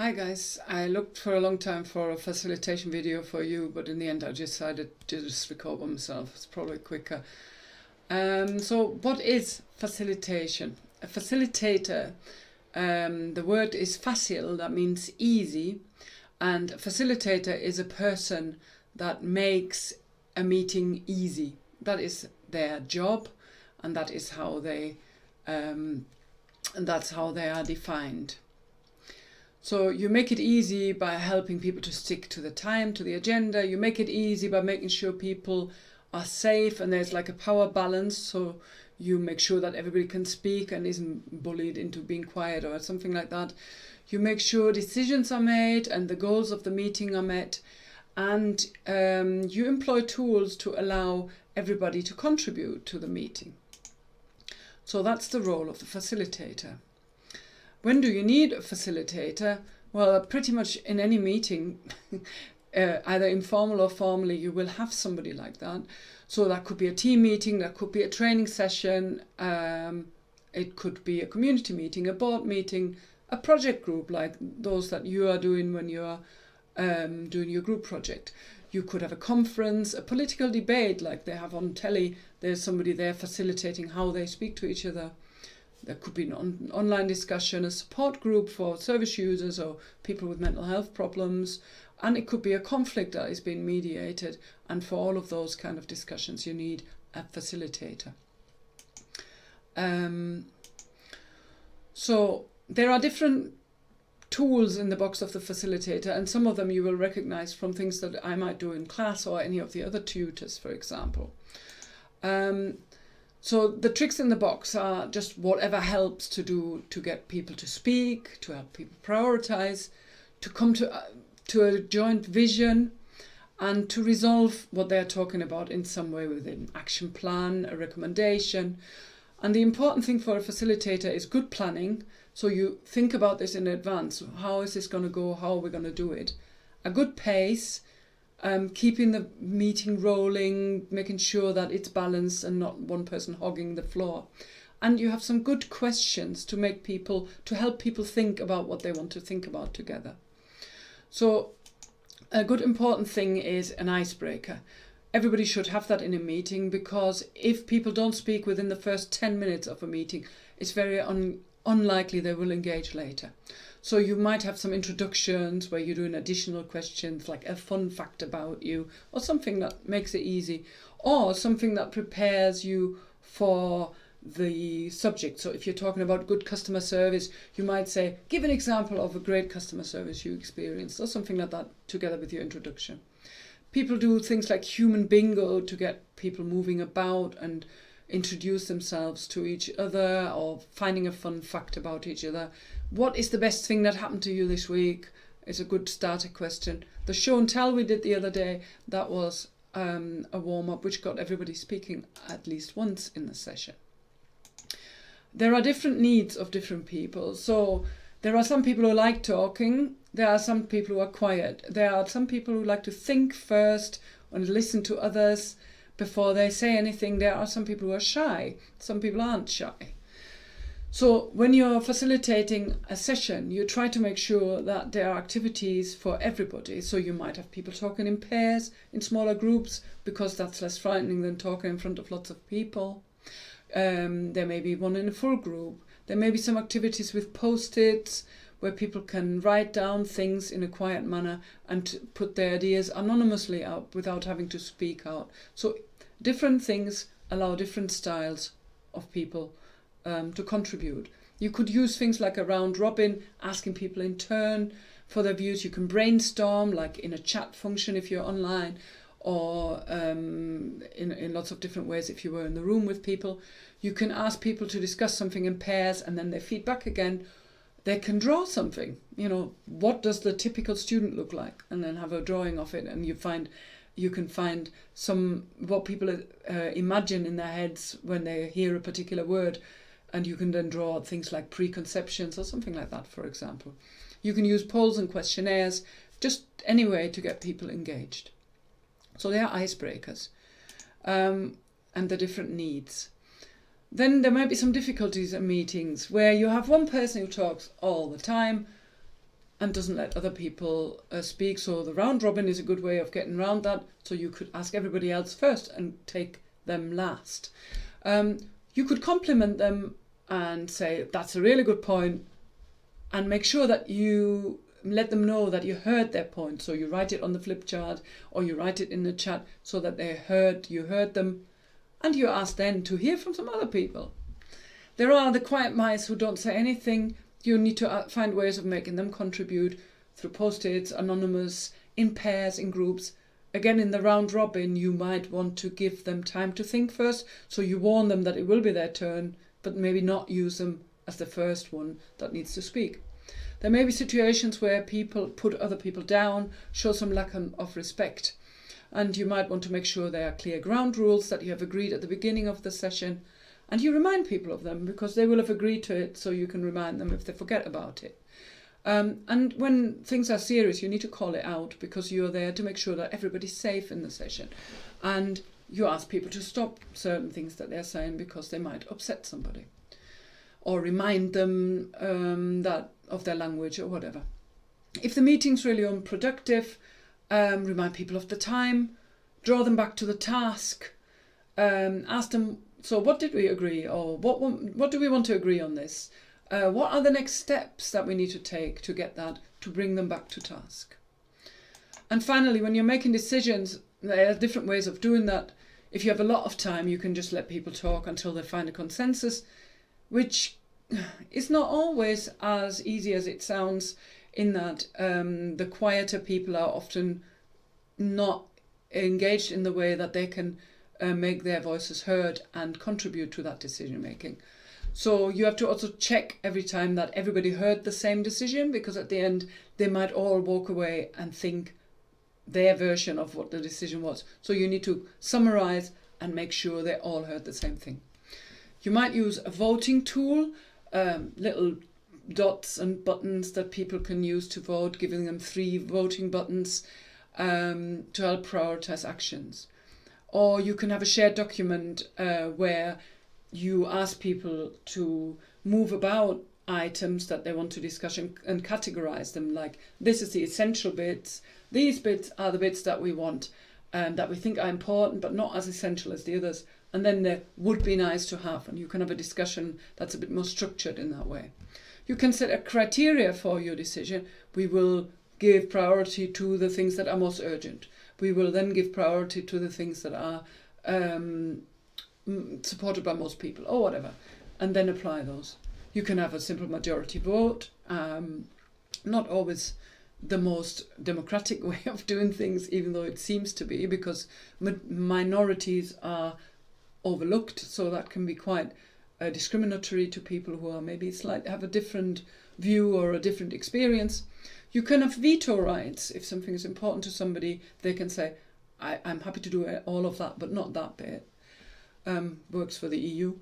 Hi guys, I looked for a long time for a facilitation video for you, but in the end I decided to just record by myself. It's probably quicker. So what is facilitation? A facilitator, the word is facile, that means easy, and a facilitator is a person that makes a meeting easy. That is their job, and that is how and that's how they are defined. So you make it easy by helping people to stick to the time, to the agenda. You make it easy by making sure people are safe and there's like a power balance. So you make sure that everybody can speak and isn't bullied into being quiet or something like that. You make sure decisions are made and the goals of the meeting are met. And you employ tools to allow everybody to contribute to the meeting. So that's the role of the facilitator. When do you need a facilitator? Well, pretty much in any meeting, either informal or formally, you will have somebody like that. So that could be a team meeting, that could be a training session, it could be a community meeting, a board meeting, a project group like those that you are doing when you are doing your group project. You could have a conference, a political debate like they have on telly. There's somebody there facilitating how they speak to each other. There could be an online discussion, a support group for service users or people with mental health problems, and it could be a conflict that is being mediated. And for all of those kind of discussions, you need a facilitator. So there are different tools in the box of the facilitator, and some of them you will recognize from things that I might do in class or any of the other tutors, for example. So the tricks in the box are just whatever helps to get people to speak, to help people prioritize, to come to a joint vision, and to resolve what they're talking about in some way with an action plan, a recommendation. And the important thing for a facilitator is good planning. So you think about this in advance. How is this going to go? How are we going to do it? A good pace. Keeping the meeting rolling, making sure that it's balanced and not one person hogging the floor. And you have some good questions to help people think about what they want to think about together. So a good important thing is an icebreaker. Everybody should have that in a meeting, because if people don't speak within the first 10 minutes of a meeting, it's very unlikely they will engage later. So you might have some introductions where you're doing additional questions like a fun fact about you, or something that makes it easy, or something that prepares you for the subject. So if you're talking about good customer service, you might say, give an example of a great customer service you experienced, or something like that together with your introduction. People do things like human bingo to get people moving about and introduce themselves to each other, or finding a fun fact about each other. What is the best thing that happened to you this week? Is a good starter question. The show and tell we did the other day, that was a warm-up which got everybody speaking at least once in the session. There are different needs of different people. So there are some people who like talking. There are some people who are quiet. There are some people who like to think first and listen to others before they say anything. There are some people who are shy. Some people aren't shy. So when you're facilitating a session, you try to make sure that there are activities for everybody. So you might have people talking in pairs, in smaller groups, because that's less frightening than talking in front of lots of people. There may be one in a full group. There may be some activities with post-its where people can write down things in a quiet manner and put their ideas anonymously out without having to speak out. So different things allow different styles of people to contribute. You could use things like a round robin, asking people in turn for their views. You can brainstorm, like in a chat function if you're online, or in lots of different ways if you were in the room with people. You can ask people to discuss something in pairs, and then they feed back again. They can draw something. What does the typical student look like? And then have a drawing of it, and you can find what people imagine in their heads when they hear a particular word. And you can then draw things like preconceptions or something like that, for example. You can use polls and questionnaires, just any way to get people engaged. So they are icebreakers, and the different needs. Then there might be some difficulties in meetings where you have one person who talks all the time, and doesn't let other people speak. So the round robin is a good way of getting around that. So you could ask everybody else first and take them last. You could compliment them and say, that's a really good point, and make sure that you let them know that you heard their point. So you write it on the flip chart or you write it in the chat so that you heard them, and you ask them to hear from some other people. There are the quiet mice who don't say anything. You need to find ways of making them contribute through post-its, anonymous, in pairs, in groups. Again, in the round robin, you might want to give them time to think first, so you warn them that it will be their turn, but maybe not use them as the first one that needs to speak. There may be situations where people put other people down, show some lack of respect, and you might want to make sure there are clear ground rules that you have agreed at the beginning of the session, and you remind people of them because they will have agreed to it, so you can remind them if they forget about it. And when things are serious, you need to call it out because you're there to make sure that everybody's safe in the session. And you ask people to stop certain things that they're saying because they might upset somebody. Or remind them that of their language or whatever. If the meeting's really unproductive, remind people of the time, draw them back to the task, ask them, so what did we agree, or what do we want to agree on this? What are the next steps that we need to take to get that, to bring them back to task? And finally, when you're making decisions, there are different ways of doing that. If you have a lot of time, you can just let people talk until they find a consensus, which is not always as easy as it sounds, in that the quieter people are often not engaged in the way that they can make their voices heard and contribute to that decision making. So you have to also check every time that everybody heard the same decision, because at the end they might all walk away and think their version of what the decision was. So you need to summarize and make sure they all heard the same thing. You might use a voting tool, little dots and buttons that people can use to vote, giving them 3 voting buttons to help prioritize actions. Or you can have a shared document where you ask people to move about items that they want to discuss and categorize them, like this is the essential bits, these bits are the bits that we want and that we think are important but not as essential as the others, and then they would be nice to have, and you can have a discussion that's a bit more structured in that way. You can set a criteria for your decision. We will give priority to the things that are most urgent. We will then give priority to the things that are supported by most people or whatever, and then apply those. You can have a simple majority vote, not always the most democratic way of doing things, even though it seems to be, because minorities are overlooked, so that can be quite discriminatory to people who are maybe have a different view or a different experience. You can have veto rights. If something is important to somebody, they can say, I'm happy to do all of that, but not that bit. Works for the EU.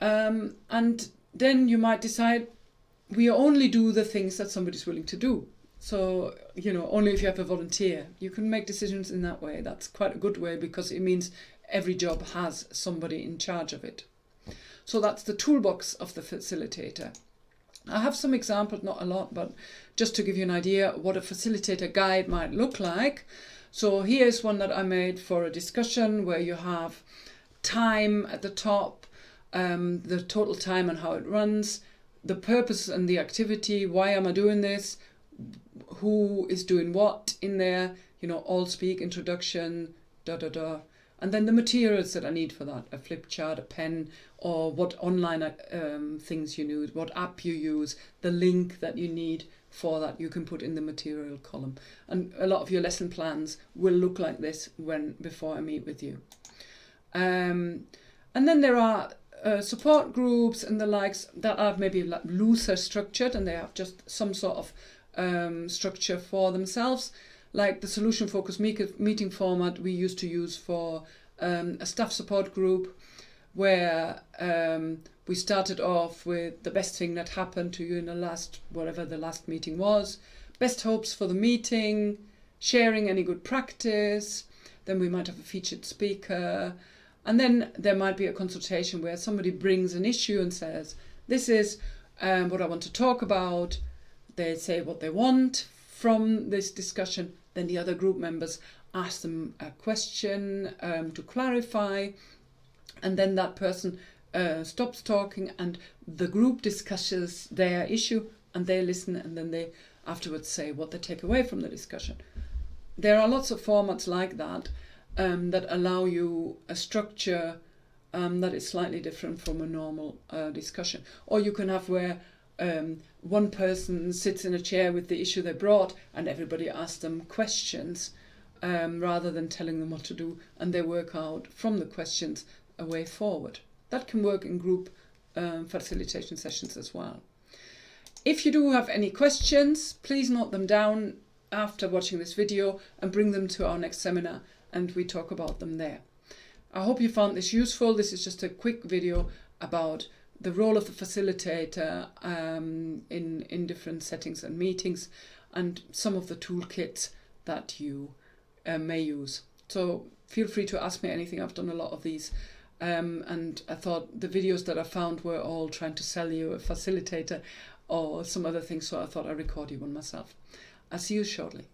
And then you might decide, we only do the things that somebody's willing to do. So, only if you have a volunteer. You can make decisions in that way. That's quite a good way, because it means every job has somebody in charge of it. So that's the toolbox of the facilitator. I have some examples, not a lot, but just to give you an idea what a facilitator guide might look like. So here's one that I made for a discussion where you have time at the top, the total time and how it runs, the purpose and the activity, why am I doing this, who is doing what in there, all speak, introduction, and then the materials that I need for that, a flip chart, a pen, or what online things you need, what app you use, the link that you need for that you can put in the material column. And a lot of your lesson plans will look like this before I meet with you. And then there are support groups and the likes that are maybe looser structured, and they have just some sort of structure for themselves, like the solution focused meeting format we used to use for a staff support group, where we started off with the best thing that happened to you in whatever the last meeting was, best hopes for the meeting, sharing any good practice, then we might have a featured speaker, and then there might be a consultation where somebody brings an issue and says, this is what I want to talk about, they say what they want from this discussion, then the other group members ask them a question to clarify, and then that person stops talking and the group discusses their issue and they listen, and then they afterwards say what they take away from the discussion. There are lots of formats like that that allow you a structure that is slightly different from a normal discussion. Or you can have where one person sits in a chair with the issue they brought and everybody asks them questions rather than telling them what to do, and they work out from the questions a way forward. That can work in group facilitation sessions as well. If you do have any questions, please note them down after watching this video and bring them to our next seminar, and we talk about them there. I hope you found this useful. This is just a quick video about the role of the facilitator in different settings and meetings, and some of the toolkits that you may use. So feel free to ask me anything. I've done a lot of these, and I thought the videos that I found were all trying to sell you a facilitator or some other things, so I thought I'd record you one myself. I'll see you shortly.